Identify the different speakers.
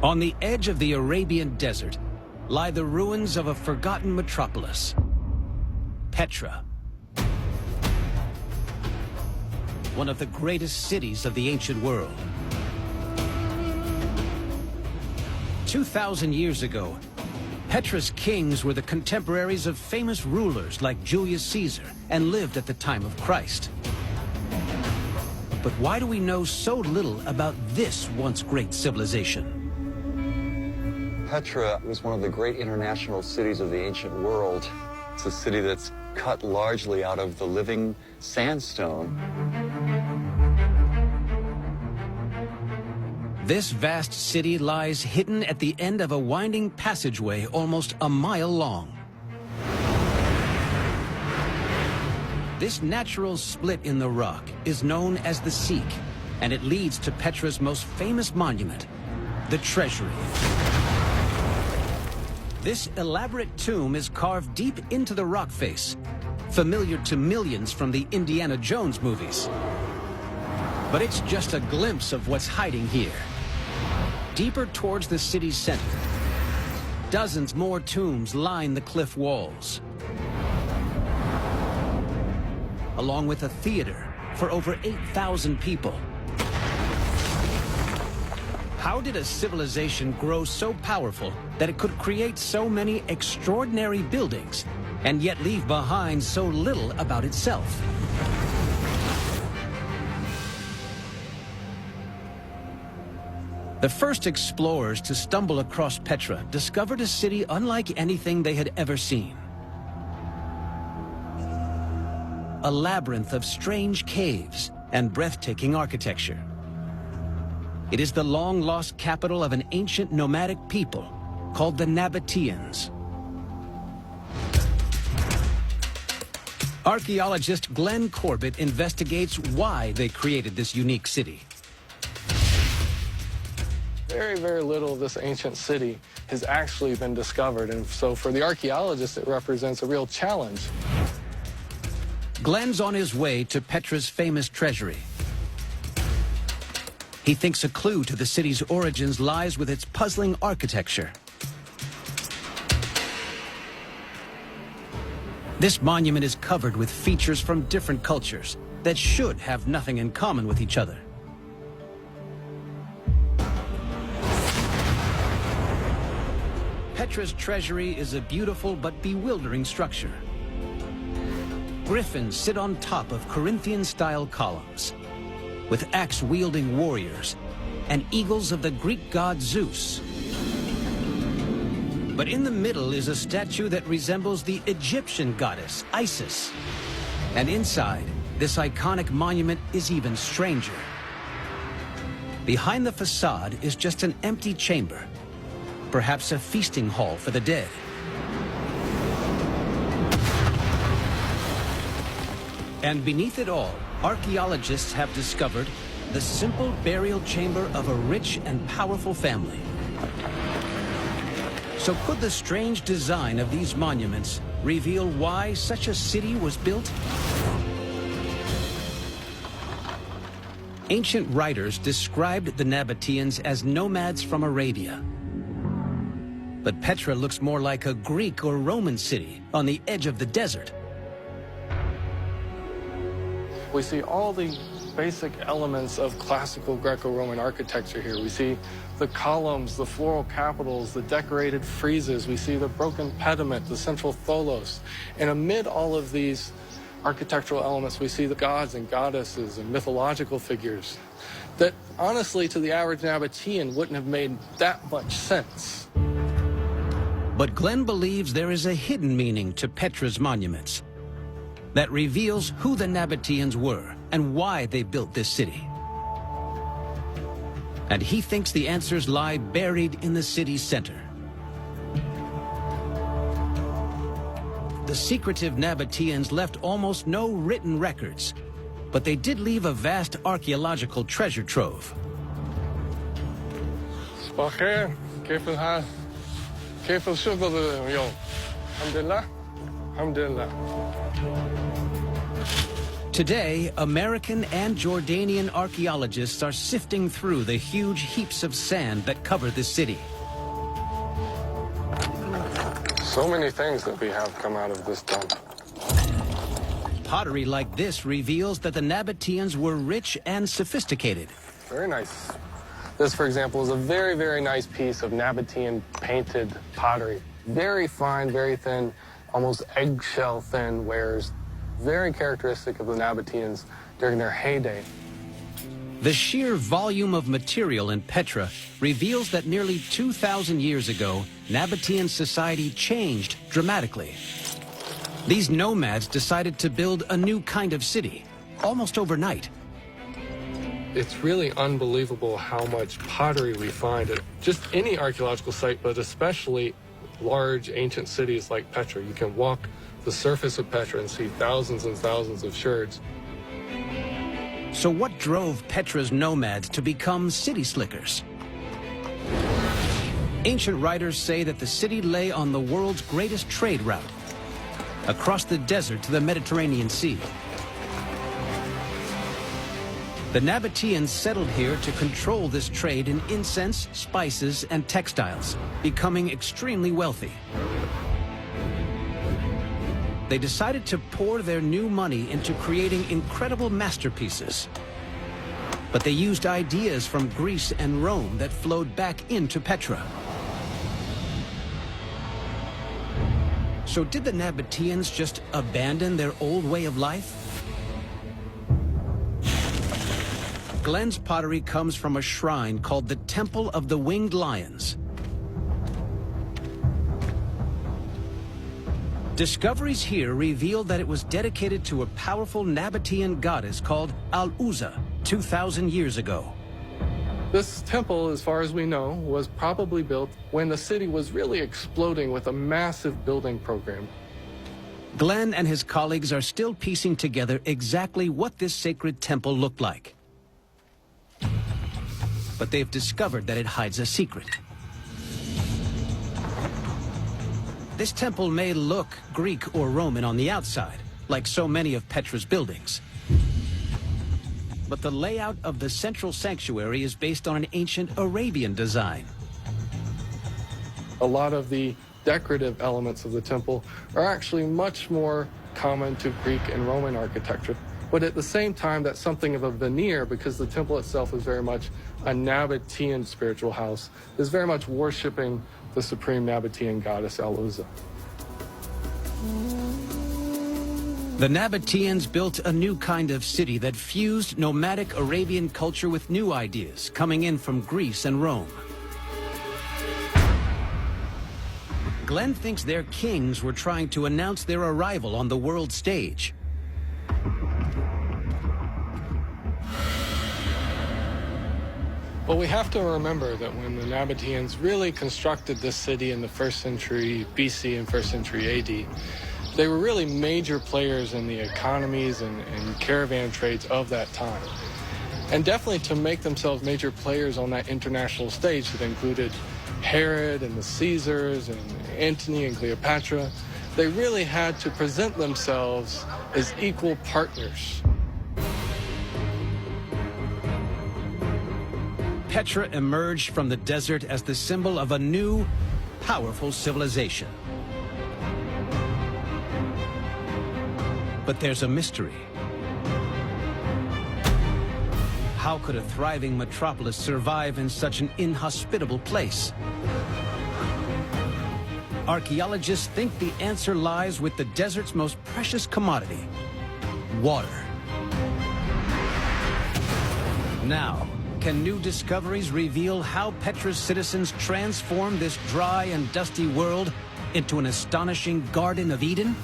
Speaker 1: On the edge of the Arabian desert lie the ruins of a forgotten metropolis, Petra. One of the greatest cities of the ancient world. 2,000 years ago, Petra's kings were the contemporaries of famous rulers like Julius Caesar and lived at the time of Christ. But why do we know so little about this once great civilization?
Speaker 2: Petra was one of the great international cities of the ancient world. It's a city that's cut largely out of the living sandstone.
Speaker 1: This vast city lies hidden at the end of a winding passageway almost a mile long. This natural split in the rock is known as the Seek, and it leads to Petra's most famous monument, the Treasury. This elaborate tomb is carved deep into the rock face, familiar to millions from the Indiana Jones movies. But it's just a glimpse of what's hiding here. Deeper towards the city's center, dozens more tombs line the cliff walls, along with a theater for over 8,000 people. How did a civilization grow so powerful that it could create so many extraordinary buildings and yet leave behind so little about itself? The first explorers to stumble across Petra discovered a city unlike anything they had ever seen. A labyrinth of strange caves and breathtaking architecture. It is the long-lost capital of an ancient nomadic people called the Nabateans. Archaeologist Glenn Corbett investigates why they created this unique city.
Speaker 3: Very, very little of this ancient city has actually been discovered, and so for the archaeologists, it represents a real challenge.
Speaker 1: Glenn's on his way to Petra's famous treasury. He thinks a clue to the city's origins lies with its puzzling architecture. This monument is covered with features from different cultures that should have nothing in common with each other. Petra's treasury is a beautiful but bewildering structure. Griffins sit on top of Corinthian-style columns, with axe-wielding warriors and eagles of the Greek god Zeus. But in the middle is a statue that resembles the Egyptian goddess Isis. And inside, this iconic monument is even stranger. Behind the facade is just an empty chamber, perhaps a feasting hall for the dead. And beneath it all, archaeologists have discovered the simple burial chamber of a rich and powerful family. So could the strange design of these monuments reveal why such a city was built? Ancient writers described the Nabateans as nomads from Arabia. But Petra looks more like a Greek or Roman city on the edge of the desert.
Speaker 3: We see all the basic elements of classical Greco-Roman architecture here. We see the columns, the floral capitals, the decorated friezes. We see the broken pediment, the central tholos. And amid all of these architectural elements, we see the gods and goddesses and mythological figures that, honestly, to the average Nabatean wouldn't have made that much sense.
Speaker 1: But Glenn believes there is a hidden meaning to Petra's monuments that reveals who the Nabateans were and why they built this city. And he thinks the answers lie buried in the city's center. The secretive Nabateans left almost no written records, but they did leave a vast archaeological treasure trove.
Speaker 3: كيف الحال؟ كيف الشغل اليوم؟ الحمد لله. الحمد لله.
Speaker 1: Today, American and Jordanian archaeologists are sifting through the huge heaps of sand that cover this city.
Speaker 3: So many things that we have come out of this dump.
Speaker 1: Pottery like this reveals that the Nabateans were rich and sophisticated.
Speaker 3: Very nice. This, for example, is a very, very nice piece of Nabatean painted pottery. Very fine, very thin, almost eggshell thin wares. Very characteristic of the Nabateans during their heyday.
Speaker 1: The sheer volume of material in Petra reveals that nearly 2,000 years ago, Nabatean society changed dramatically. These nomads decided to build a new kind of city, almost overnight.
Speaker 3: It's really unbelievable how much pottery we find at just any archaeological site, but especially large ancient cities like Petra. You can walk the surface of Petra and see thousands and thousands of sherds.
Speaker 1: So what drove Petra's nomads to become city slickers? Ancient writers say that the city lay on the world's greatest trade route, across the desert to the Mediterranean Sea. The Nabateans settled here to control this trade in incense, spices, and textiles, becoming extremely wealthy. They decided to pour their new money into creating incredible masterpieces. But they used ideas from Greece and Rome that flowed back into Petra. So did the Nabateans just abandon their old way of life? Glenn's pottery comes from a shrine called the Temple of the Winged Lions. Discoveries here reveal that it was dedicated to a powerful Nabatean goddess called Al-Uzza 2,000 years ago.
Speaker 3: This temple, as far as we know, was probably built when the city was really exploding with a massive building program.
Speaker 1: Glenn and his colleagues are still piecing together exactly what this sacred temple looked like. But they've discovered that it hides a secret. This temple may look Greek or Roman on the outside, like so many of Petra's buildings. But the layout of the central sanctuary is based on an ancient Arabian design.
Speaker 3: A lot of the decorative elements of the temple are actually much more common to Greek and Roman architecture. But at the same time, that's something of a veneer because the temple itself is very much a Nabatean spiritual house, is very much worshiping the supreme Nabatean goddess Al-Uzza.
Speaker 1: The Nabateans built a new kind of city that fused nomadic Arabian culture with new ideas coming in from Greece and Rome. Glenn thinks their kings were trying to announce their arrival on the world stage.
Speaker 3: Well, we have to remember that when the Nabateans really constructed this city in the 1st century BC and 1st century AD, they were really major players in the economies and caravan trades of that time. And definitely to make themselves major players on that international stage that included Herod and the Caesars and Antony and Cleopatra, they really had to present themselves as equal partners.
Speaker 1: Petra emerged from the desert as the symbol of a new, powerful civilization. But there's a mystery. How could a thriving metropolis survive in such an inhospitable place? Archaeologists think the answer lies with the desert's most precious commodity, water. Now, can new discoveries reveal how Petra's citizens transformed this dry and dusty world into an astonishing Garden of Eden?